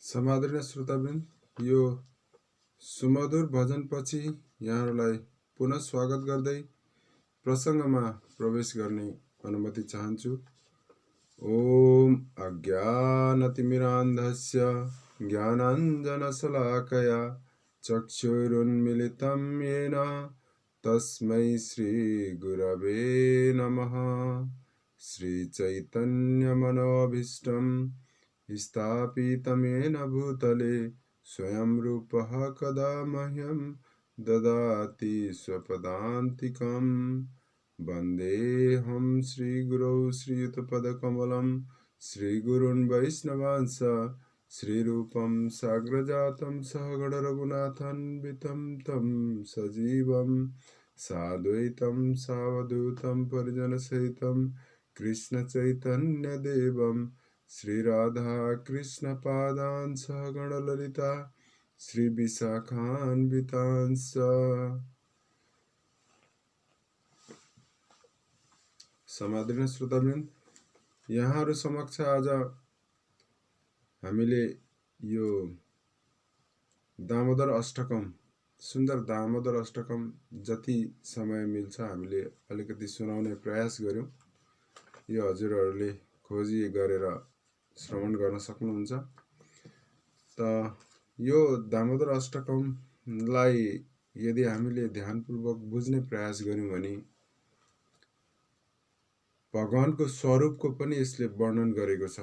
समादरणीय श्रोतावृन्द, यो सुमधुर भजनपछि यहाँहरूलाई पुनः स्वागत गर्दै प्रसङ्गमा प्रवेश गर्ने अनुमति चाहन्छु। ओम अज्ञानतिमिरान्धस्य ज्ञानाञ्जनशलाकया चक्षुरुन्मिलितं येन तस्मै श्रीगुरवे नमः। श्रीचैतन्यमनोभीष्टं स्थापितं येन भूतले स्वयं रूपः कदा मह्यं ददाति स्वपदान्तिकम्। वन्देऽहं श्रीगुरौ श्रीयुतपदकमलं श्रीगुरून् वैष्णवांश्च श्रीरूपं साग्रजातं सहगणरघुनाथान्वितं तं सजीवं साद्वैतं सावधूतं परिजनसहितं कृष्णचैतन्यदेवं श्रीराधा कृष्णपादान् सहगणललिता श्रीविशाखान्वितांश्च। समादरणीय श्रोतावृन्द, यहाँहरू समक्ष आज हामीले यो दामोदर अष्टकम, सुन्दर दामोदर अष्टकम जति समय मिल्छ हामीले अलिकति सुनाउने प्रयास गर्यौं। यो हजुरहरूले खोजी गरेर श्रवण गर्न सक्नुहुन्छ। त यो दामोदर अष्टकमलाई यदि हामीले ध्यानपूर्वक बुझ्ने प्रयास गर्यौं भने भगवानको स्वरूपको पनि यसले वर्णन गरेको छ।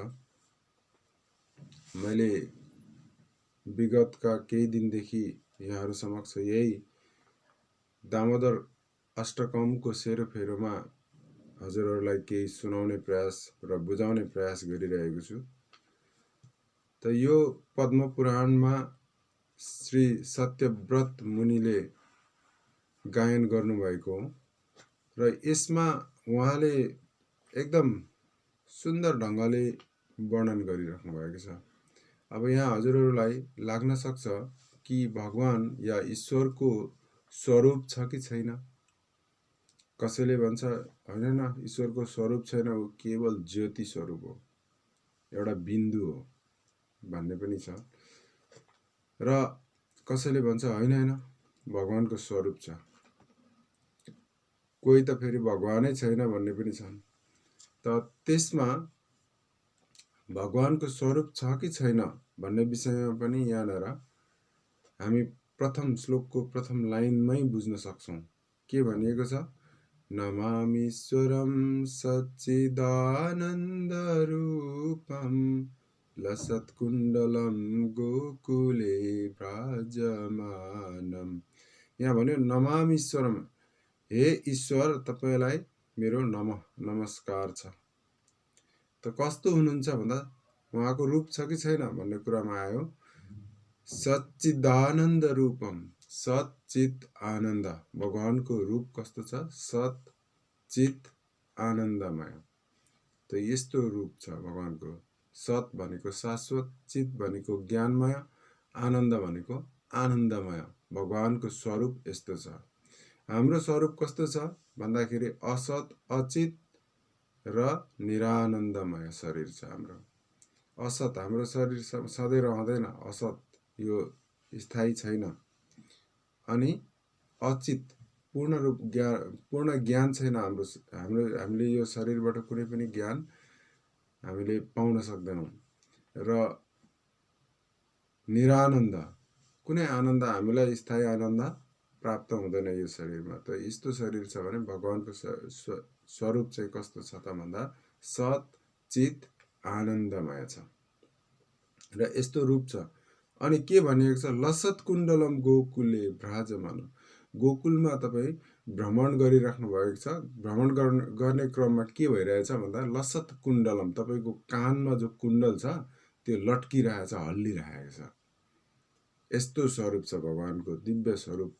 मैले विगतका केही दिनदेखि यहाँहरू समक्ष यही दामोदर अष्टकमको सेरोफेरोमा हजुरहरूलाई केही सुनाउने प्रयास र बुझाउने प्रयास गरिरहेको छु। त यो पद्म पुराणमा श्री सत्यव्रत मुनिले गायन गर्नुभएको हो र यसमा उहाँले एकदम सुन्दर ढङ्गले वर्णन गरिराख्नु भएको छ। अब यहाँ हजुरहरूलाई लाग्न सक्छ कि भगवान या ईश्वरको स्वरूप छ कि छैन। कसैले भन्छ हैन, ईश्वरको स्वरूप छैन, ऊ केवल ज्योति स्वरूप हो, एउटा बिन्दु हो भन्ने पनि छ। र कसैले भन्छ हैन, भगवानको स्वरूप छ। कोही त फेरि भगवानै छैन भन्ने पनि छन्। त त्यसमा भगवानको स्वरूप छ कि छैन भन्ने विषयमा पनि यहाँनिर हामी प्रथम श्लोकको प्रथम लाइनमै बुझ्न सक्छौं। के भनिएको छ? नमामीश्वरं सच्चिदानन्दरूपं लसत्कुण्डलं गोकुले व्राजमानम्। यहाँ भन्यो नमामीश्वरम, हे ईश्वर तपाईलाई मेरो नमस्कार छ। त कस्तो हुनुहुन्छ भन्दा उहाँको रूप छ कि छैन भन्ने कुरामा आयो। सच्चिदानन्द रूपम, सच्चित आनन्द, भगवानको रूप कस्तो छ? सत चित आनन्दमय। त यस्तो रूप छ भगवानको। सत भनेको शाश्वत, चित भनेको ज्ञानमय, आनन्द भनेको आनन्दमय। भगवानको स्वरूप यस्तो छ। हाम्रो स्वरूप कस्तो छ भन्दाखेरि असत, अचित र निरानन्दमय शरीर छ हाम्रो। असत, हाम्रो शरीर सधैँ रहँदैन, असत यो स्थायी छैन। अनि अचित, पूर्ण ज्ञान छैन हामीले यो शरीरबाट कुनै पनि ज्ञान हामीले पाउन सक्दैनौं। र निरानन्द, कुनै आनन्द हामीलाई स्थायी आनन्द प्राप्त हुँदैन यो शरीरमा। त यस्तो शरीर छ भने भगवानको स्वरूप चाहिँ कस्तो छ त भन्दा सत चित आनन्दमय छ र यस्तो रूप छ। अनि के भनिएको छ? लसत कुण्डलम गोकुले व्राजमान। गोकुलमा तपाईँ भ्रमण गरिराख्नु भएको छ। भ्रमण गर्ने क्रममा के भइरहेछ भन्दा लसत कुण्डलम, तपाईको कानमा जो कुण्डल छ त्यो लट्किरहेछ, हल्लिरहेको छ। यस्तो स्वरूप छ भगवानको, दिव्य स्वरूप।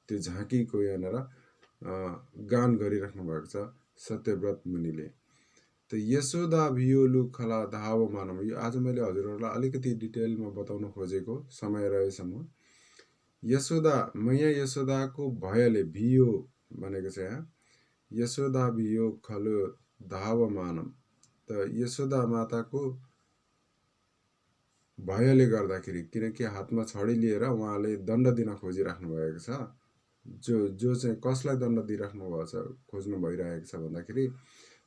त्यो झाँकीको यहाँनिर गान गरिराख्नु भएको छ सत्यव्रत मुनिले। त यशोदा भियोलु खला धाव मानव, यो आज मैले हजुरहरूलाई अलिकति डिटेलमा बताउन खोजेको समय रहेसम्म। यशोदा, मैया यशोदाको भयले, भियो भनेको छ यहाँ, यशोदा भियो खलो धाव मानव। त यशोदा माताको भयले गर्दाखेरि, किनकि हातमा छडी लिएर उहाँले दण्ड दिन खोजिराख्नु भएको छ। जो चाहिँ कसलाई दण्ड दिइराख्नु भएको छ, खोज्नु भइरहेको छ भन्दाखेरि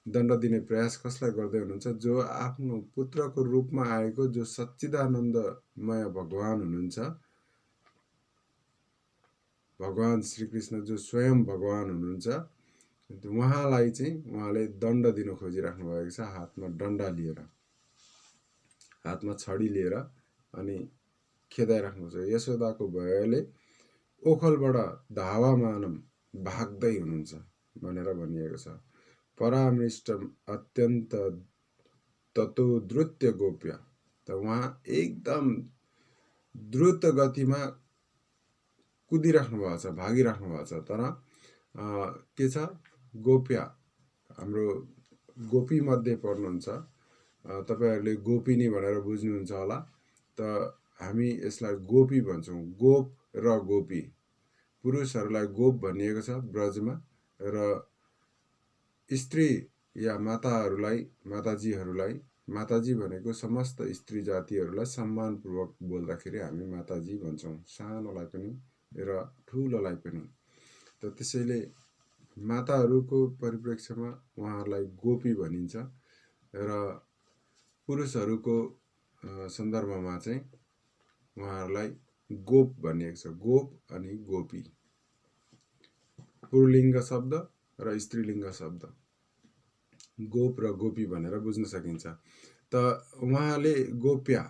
दण्ड दिने प्रयास कसलाई गर्दै हुनुहुन्छ? जो आफ्नो पुत्रको रूपमा आएको, जो सच्चिदानन्दमय भगवान हुनुहुन्छ, भगवान श्रीकृष्ण जो स्वयं भगवान हुनुहुन्छ, उहाँलाई चाहिँ उहाँले दण्ड दिन खोजिराख्नु भएको छ। हातमा डन्डा लिएर, हातमा छडी लिएर अनि खेदाइराख्नु छ। यशोदाको भयले ओखलबाट धावामानम भाग्दै हुनुहुन्छ भनेर भनिएको छ। परामृष्टम अत्यन्त ततो द्रुत्य गोप्य, त उहाँ एकदम द्रुत गतिमा कुदिराख्नु भएको छ, भागिराख्नु भएको छ। तर के छ, गोप्य, हाम्रो गोपी मध्ये पर्नुहुन्छ तपाईहरुले, गोपिनी भनेर बुझ्नुहुन्छ होला। त हामी यसलाई गोपी भन्छौं। गोप र गोपी, पुरुषहरूलाई गोप भनिएको छ ब्रजमा, र स्त्री या माताहरूलाई, माताजीहरूलाई, माताजी भनेको समस्त स्त्री जातिहरूलाई सम्मानपूर्वक बोल्दाखेरि हामी माताजी भन्छौं, सानोलाई पनि र ठुलोलाई पनि। त त्यसैले माताहरूको परिप्रेक्ष्यमा उहाँहरूलाई गोपी भनिन्छ, र पुरुषहरूको सन्दर्भमा चाहिँ उहाँहरूलाई गोप भनिएको छ। गोप अनि गोपी पुल्लिङ्ग शब्द र स्त्रीलिङ्ग शब्द, गोप र गोपी भनेर बुझ्न सकिन्छ। त उहाँले गोप्या,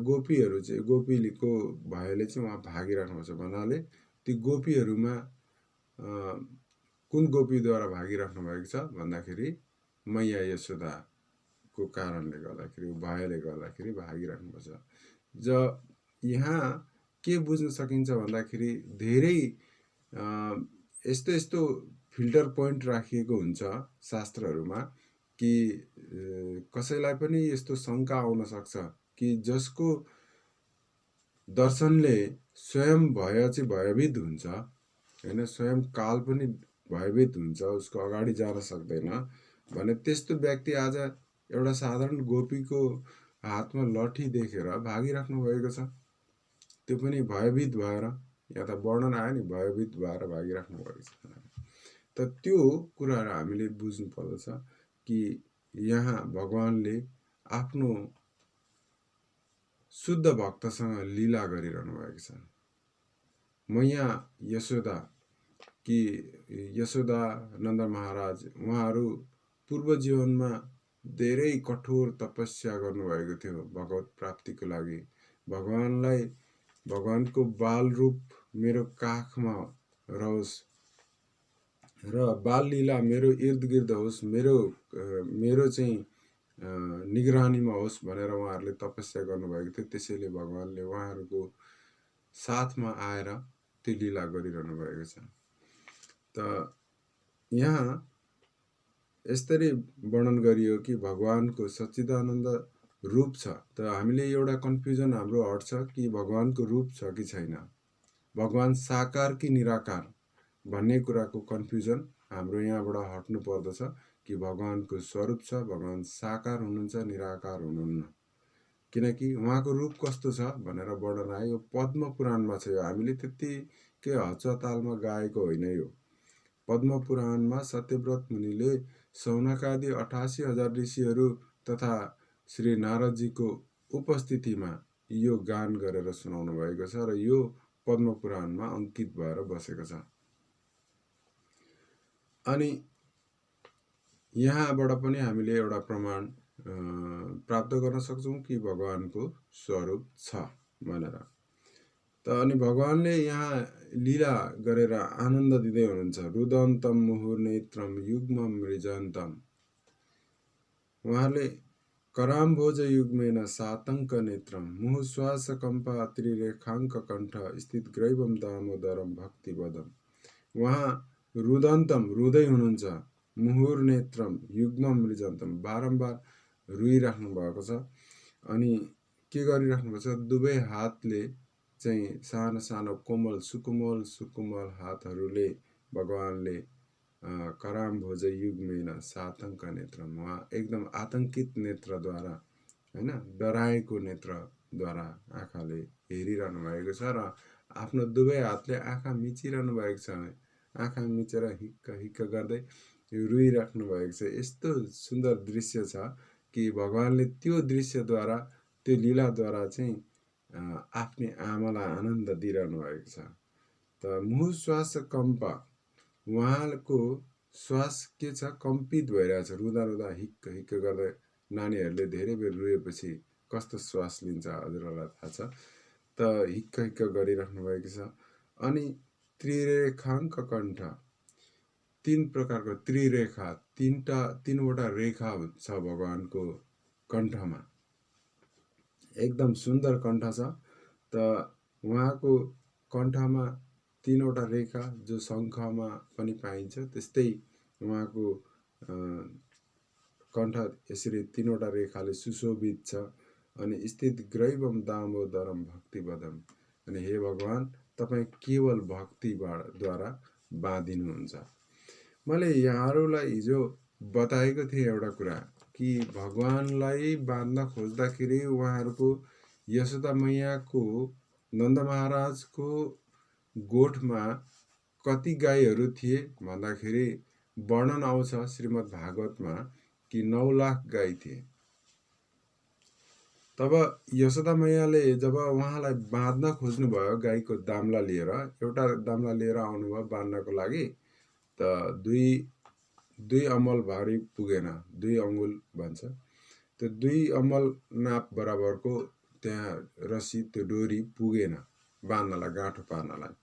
गोपीहरू चाहिँ, गोपीको भयले चाहिँ उहाँ भागिराख्नु छ भन्नाले ती गोपीहरूमा कुन गोपीद्वारा भागिराख्नु भएको छ भन्दाखेरि मैया यशोदाको कारणले गर्दाखेरि, भयले गर्दाखेरि भागिराख्नु छ। यहाँ के बुझ्न सकिन्छ भन्दाखेरि धेरै यस्तो यस्तो फिल्टर पोइन्ट राखिएको हुन्छ शास्त्रहरूमा कि कसैलाई पनि यस्तो शंका आउन सक्छ कि जसको दर्शनले स्वयं भय चाहिँ भयभीत हुन्छ हैन, स्वयं काल पनि भयभीत हुन्छ, उसको अगाडि जान सक्दैन भने त्यस्तो व्यक्ति आज एउटा साधारण गोपीको हातमा लठी देखेर भागिराख्नु भएको छ। त्यो पनि भयभीत भएर, यहाँ त वर्णन आयो नि, भयभीत भएर भागिराख्नु भएको छ। त त्यो कुराहरू हामीले बुझ्नु पर्दछ कि यहाँ भगवानले आफ्नो शुद्ध भक्तसँग लीला गरिरहनु भएको छ। मैया यशोदा कि यशोदा नन्द महाराज, उहाँहरू पूर्व जीवनमा धेरै कठोर तपस्या गर्नुभएको थियो भगवत प्राप्तिको लागि। भगवानलाई, भगवानको बाल रूप मेरो काखमा रहोस् र बाल लीला मेरो इर्द गिर्द होस्, मेरो चाहिँ निगरानीमा होस् भनेर उहाँहरूले तपस्या गर्नुभएको थियो। त्यसैले भगवानले उहाँहरूको साथमा आएर त्यो लीला गरिरहनु भएको छ। त यहाँ यसरी वर्णन गरियो कि भगवानको सच्चिदानन्द रूप छ। त हामीले एउटा कन्फ्युजन हाम्रो हट्छ कि भगवानको रूप छ कि छैन, भगवान साकार कि निराकार भन्ने कुराको कन्फ्युजन हाम्रो यहाँबाट हट्नु पर्दछ कि भगवानको स्वरूप छ, भगवान साकार हुनुहुन्छ, निराकार हुनुहुन्न। किनकि उहाँको रूप कस्तो छ भनेर वर्णन आयो पद्म पुराणमा छ। यो हामीले त्यतिकै हचतालमा गाएको होइन। यो पद्म पुराणमा सत्यव्रत मुनिले सौनकादि 88,000 ऋषिहरू तथा श्री नारदजीको उपस्थितिमा यो गान गरेर सुनाउनु भएको छ र यो पद्म पुराणमा अंकित भएर बसेको छ। अनि यहाँबाट पनि हामीले एउटा प्रमाण प्राप्त गर्न सक्छौं कि भगवानको स्वरूप छ भनेर। त अनि भगवानले यहाँ लीला गरेर आनन्द दिँदै हुनुहुन्छ। रुदन्तम मुहुर्नेत्रम युग्मम मृजन्तम, उहाँले कराम्भोज युग्मेन सातंक नेत्रम मुहुश्वास कम्पा त्रिरेखांक कण्ठ स्थित ग्रैवम दामोदरम भक्तिवदम। उहाँ रुदन्तम, रुदै हुनुहुन्छ, मुहुर्नेत्रम युग्मम मृजन्तम, बारम्बार रुइराख्नु भएको छ। अनि के गरिराख्नु भएको छ, दुवै हातले चाहिँ सानो सानो कोमल सुकुमल हातहरूले भगवानले कराम्भोज युग्मेन सातंक नेत्रम, उहाँ एकदम आतंकित नेत्रद्वारा हैन, डराएको नेत्र द्वारा आँखाले हेरिरहनु भएको छ र आफ्नो दुवै हातले आँखा मिचिरहनु भएको छ। आँखा मिचेर हिक्क हिक्क गर्दै रोइराख्नु भएको छ। यस्तो सुन्दर दृश्य छ कि भगवानले त्यो दृश्यद्वारा, त्यो लीलाद्वारा चाहिँ आफ्नै आमालाई आनन्द दिइरहनु भएको छ। त मुहु श्वास कम्प, उहाँको श्वास के छ, कम्पित भइरहेछ। रुँदा रुँदा हिक्क हिक्क गर्दै नानीहरूले धेरै बेर रोएपछि कस्तो श्वास लिन्छ हजुरहरूलाई थाहा छ। त हिक्क हिक्क गरिराख्नु भएको छ। अनि त्रिरेखाङ्क कण्ठ, 3 प्रकारको त्रिरेखा, तीनवटा रेखा छ भगवानको कण्ठमा। एकदम सुन्दर कण्ठ छ। त उहाँको कण्ठमा 3वटा रेखा जो शङ्खमा पनि पाइन्छ, त्यस्तै उहाँको कण्ठ यसरी 3वटा रेखाले सुशोभित छ। अनि स्थित ग्रैवम दामोदरम भक्तिवदम, अनि हे भगवान तपाईँ केवल भक्तिद्वारा बाँधिनुहुन्छ। मैले यहाँहरूलाई हिजो बताएको थिएँ एउटा कुरा कि भगवानलाई बाँध्न खोज्दाखेरि उहाँहरूको यशोदा मैयाको, नन्द महाराजको गोठमा कति गाईहरू थिए भन्दाखेरि वर्णन आउँछ श्रीमद् भागवतमा कि 9 लाख गाई थिए। तब यशोदा मैयाले जब उहाँलाई बाँध्न खोज्नुभयो गाईको दाम्ला लिएर, एउटा दाम्ला लिएर आउनुभयो बाँध्नको लागि, त दुई अमल भारी पुगेन, 2 अङ्गुल भन्छ। त्यो 2 अमल नाप बराबरको त्यहाँ रस्सी, त्यो डोरी पुगेन बाँध्नलाई, गाँठो पार्नलाई।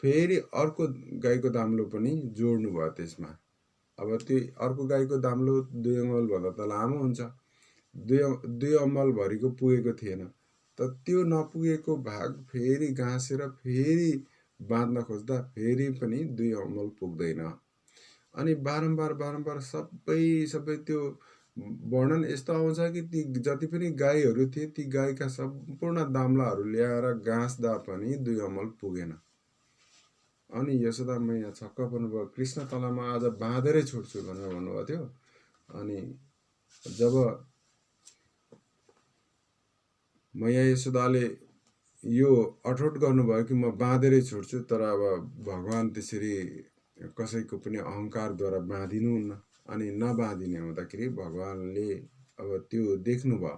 फेरि अर्को गाईको दाम्लो पनि जोड्नु भयो त्यसमा। अब त्यो अर्को गाईको दाम्लो 2 अमल भन्दा त लामो हुन्छ, 2 अमल भरिको पुगेको थिएन। त त्यो नपुगेको भाग फेरि गाँसेर फेरि बाँध्न खोज्दा फेरि पनि 2 अमल पुग्दैन। अनि बारम्बार सबै त्यो वर्णन यस्तो आउँछ कि ती जति पनि गाईहरू थिए, ती गाईका सम्पूर्ण दाम्लाहरू ल्याएर गाँस्दा पनि 2 अमल पुगेन। अनि यशोदा मैया छक्क पर्नुभयो, कृष्ण तँलाई म आज बाँधेरै छोड्छु भनेर भन्नुभएको थियो। अनि जब मैया यशोदाले यो अठोट गर्नुभयो कि म बाँधेरै छोड्छु, तर अब भगवान त्यसरी कसैको पनि अहङ्कारद्वारा बाँधिनुहुन्न। अनि नबाँधिने हुँदाखेरि भगवानले अब त्यो देख्नुभयो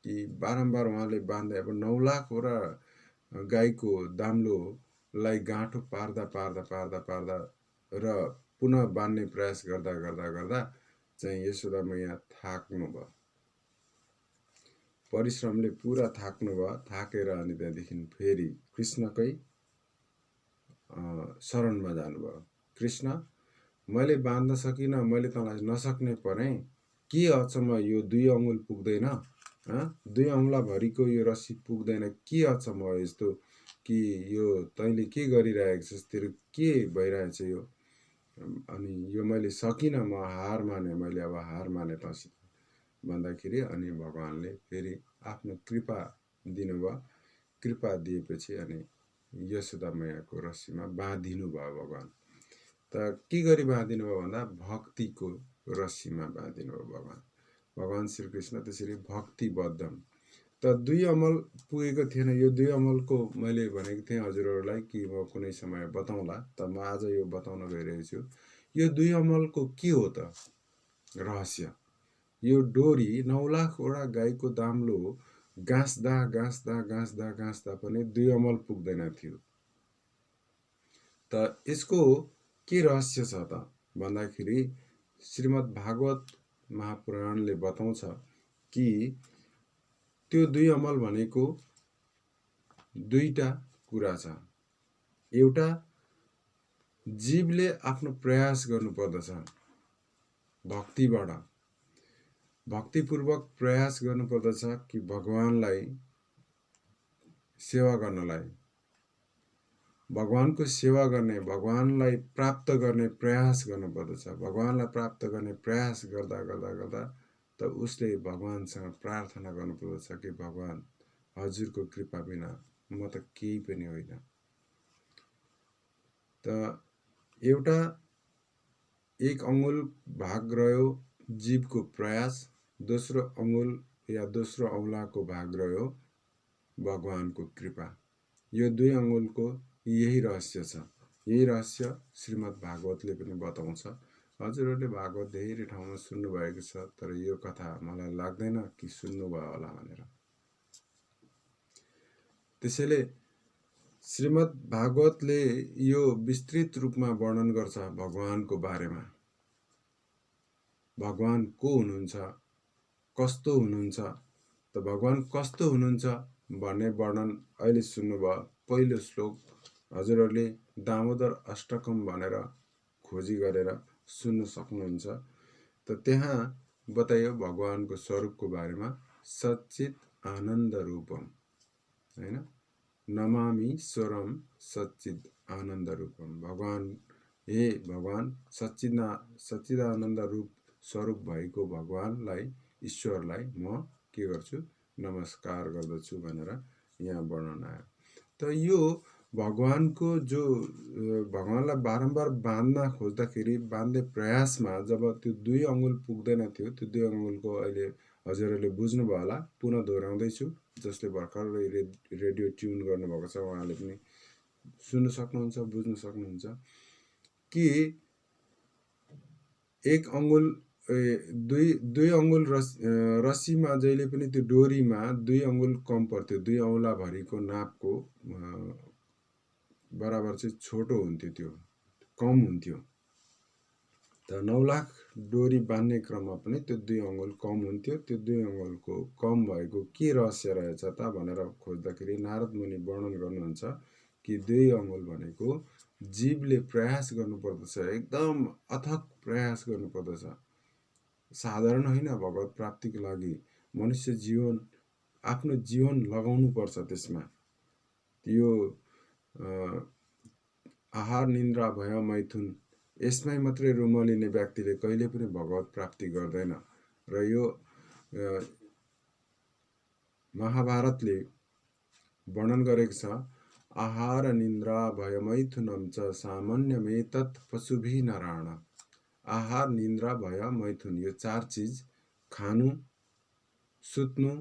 कि बारम्बार उहाँले बाँध्दै, अब 9 लाखवटा गाईको दाम्लोलाई गाँठो पार्दा र पुनः बाँध्ने प्रयास गर्दा चाहिँ यशोदा मैया थाक्नुभयो, परिश्रमले पुरा थाक्नुभयो। थाकेर अनि त्यहाँदेखि फेरि कृष्णकै शरणमा जानुभयो। कृष्ण, मैले बाँध्न सकिनँ, मैले तँलाई नसक्ने परेँ, के अचम्म यो 2 अङ्गुल पुग्दैन, 2 औँला भरिको यो रस्सी पुग्दैन, के अचम्म हो यस्तो कि यो तैँले के गरिरहेको छस्, तेरो के भइरहेछ यो। अनि यो मैले सकिनँ, म हार माने, मैले अब हार माने तँसित भन्दाखेरि अनि भगवानले फेरि आफ्नो कृपा दिनुभयो। कृपा दिएपछि अनि यशोदा मैयाको रस्सीमा बाँधिनु भयो भगवान। त के गरी बाँधिनु भयो भन्दा भक्तिको रस्सीमा बाँधिनु भयो भगवान। भगवान श्रीकृष्ण त्यसरी भक्तिबद्धम। त 2 अमल पुगेको थिएन। यो 2 अमलको मैले भनेको थिएँ हजुरहरूलाई कि म कुनै समय बताउँला, त म आज यो बताउन गइरहेको छु। यो 2 अमलको के हो त रहस्य? यो डोरी 9 लाखवटा गाईको दाम्लो गाँस्दा पनि 2 अमल पुग्दैन थियो। त यसको के रहस्य छ त भन्दाखेरि श्रीमद् भागवत महापुराणले बताउँछ कि त्यो 2 अमल भनेको 2टा कुरा छ। एउटा, जीवले आफ्नो प्रयास गर्नुपर्दछ, भक्तिपूर्वक प्रयास गर्नुपर्दछ कि भगवानलाई सेवा गर्नलाई, भगवानको सेवा गर्ने, भगवानलाई प्राप्त गर्ने प्रयास गर्नुपर्दछ। भगवानलाई प्राप्त गर्ने प्रयास गर्दा त उसले भगवानसँग प्रार्थना गर्नुपर्दछ कि भगवान हजुरको कृपा बिना म त केही पनि होइन। त एउटा 1 अङ्गुल भाग रह्यो जीवको प्रयास, दोस्रो अङ्गुल या दोस्रो औँलाको भाग रह्यो भगवानको कृपा। यो 2 अङ्गुलको यही रहस्य छ। यही रहस्य श्रीमद् भागवतले पनि बताउँछ। हजुरहरूले भागवत धेरै ठाउँमा सुन्नुभएको छ, तर यो कथा मलाई लाग्दैन कि सुन्नुभयो होला भनेर। त्यसैले श्रीमद् भागवतले यो विस्तृत रूपमा वर्णन गर्छ भगवानको बारेमा। भगवान को हुनुहुन्छ, कस्तो हुनुहुन्छ। त भगवान कस्तो हुनुहुन्छ भन्ने वर्णन अहिले सुन्नुभयो। पहिलो श्लोक हजुरहरूले दामोदर अष्टकम भनेर खोजी गरेर सुन्न सक्नुहुन्छ। त त्यहाँ बताइयो भगवानको स्वरूपको बारेमा, सच्चित आनन्द रूपम, हैन, नमामि स्वरम सच्चित आनन्द रूपम। भगवान, हे भगवान सच्चिदानन्द रूप स्वरूप भएको भगवानलाई, ईश्वरलाई म के गर्छु, नमस्कार गर्दछु भनेर यहाँ वर्णन आयो। त यो भगवानको जो भगवानलाई बारम्बार बाँध्न खोज्दाखेरि, बाँध्ने प्रयासमा जब त्यो 2 अङ्गुल पुग्दैन थियो, त्यो 2 अङ्गुलको अहिले हजुरहरूले बुझ्नुभयो होला। पुनः दोहोऱ्याउँदैछु। जसले भर्खर रेडियो ट्युन गर्नुभएको छ उहाँले पनि सुन्न सक्नुहुन्छ, बुझ्न सक्नुहुन्छ कि 1 अङ्गुल 2 अङ्गुल रस्सीमा जहिले पनि त्यो डोरीमा 2 अङ्गुल कम पर्थ्यो। 2 औँला भरिको नापको बराबर चाहिँ छोटो हुन्थ्यो, त्यो कम हुन्थ्यो। त 9 लाख डोरी बाँध्ने क्रममा पनि त्यो 2 अङ्गुल कम हुन्थ्यो। त्यो 2 अङ्गुलको कम भएको के रहस्य रहेछ त भनेर खोज्दाखेरि नारद मुनि वर्णन गर्नुहुन्छ कि 2 अङ्गुल भनेको जीवले प्रयास गर्नुपर्दछ, एकदम अथक प्रयास गर्नुपर्दछ। साधारण होइन। भगवत प्राप्तिको लागि मनुष्य जीवन, आफ्नो जीवन लगाउनु पर्छ त्यसमा। यो आहार, निन्द्रा, भय, मैथुन यसमै मात्रै रुमलिने व्यक्तिले कहिले पनि भगवत प्राप्ति गर्दैन। र यो महाभारतले वर्णन गरेको छ, आहार, निन्द्रा, भय, मैथुनम च सामान्यमेतत् पशुभिः नराण। आहार, निन्द्रा, भय, मैथुन यो 4 चिज, खानु, सुत्नु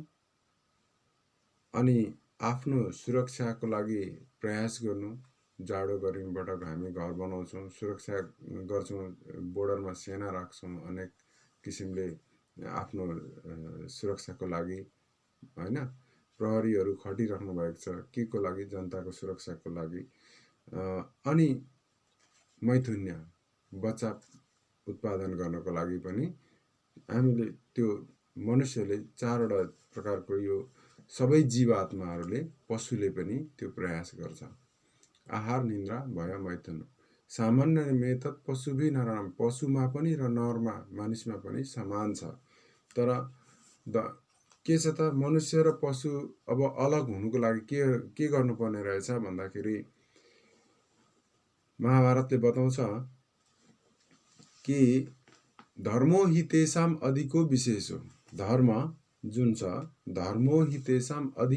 अनि आफ्नो सुरक्षाको लागि प्रयास गर्नु। जाडो गर्मीबाट हामी घर बनाउँछौँ, सुरक्षा गर्छौँ, बोर्डरमा सेना राख्छौँ, अनेक किसिमले आफ्नो सुरक्षाको लागि, हैन। प्रहरीहरू खटिराख्नु भएको छ के को लागि, जनताको सुरक्षाको लागि। अनि मैथुन्य बच्चा उत्पादन गर्नको लागि पनि हामीले त्यो मनुष्यले 4 वटा प्रकारको, यो सबै जीवात्माहरूले, पशुले पनि त्यो प्रयास गर्छ। आहार, निन्द्रा, भय, मैथुन सामान्यमेतत् पशुभिः नराण। पशुमा पनि र नरमा, मानिसमा पनि समान छ। तर के छ त, मनुष्य र पशु अब अलग हुनुको लागि के गर्नुपर्ने रहेछ भन्दाखेरि महाभारतले बताउँछ कि धर्मो हि तेषाम् अधिको विशेषो। धर्म जुन छ, धर्मो हि तेषाम्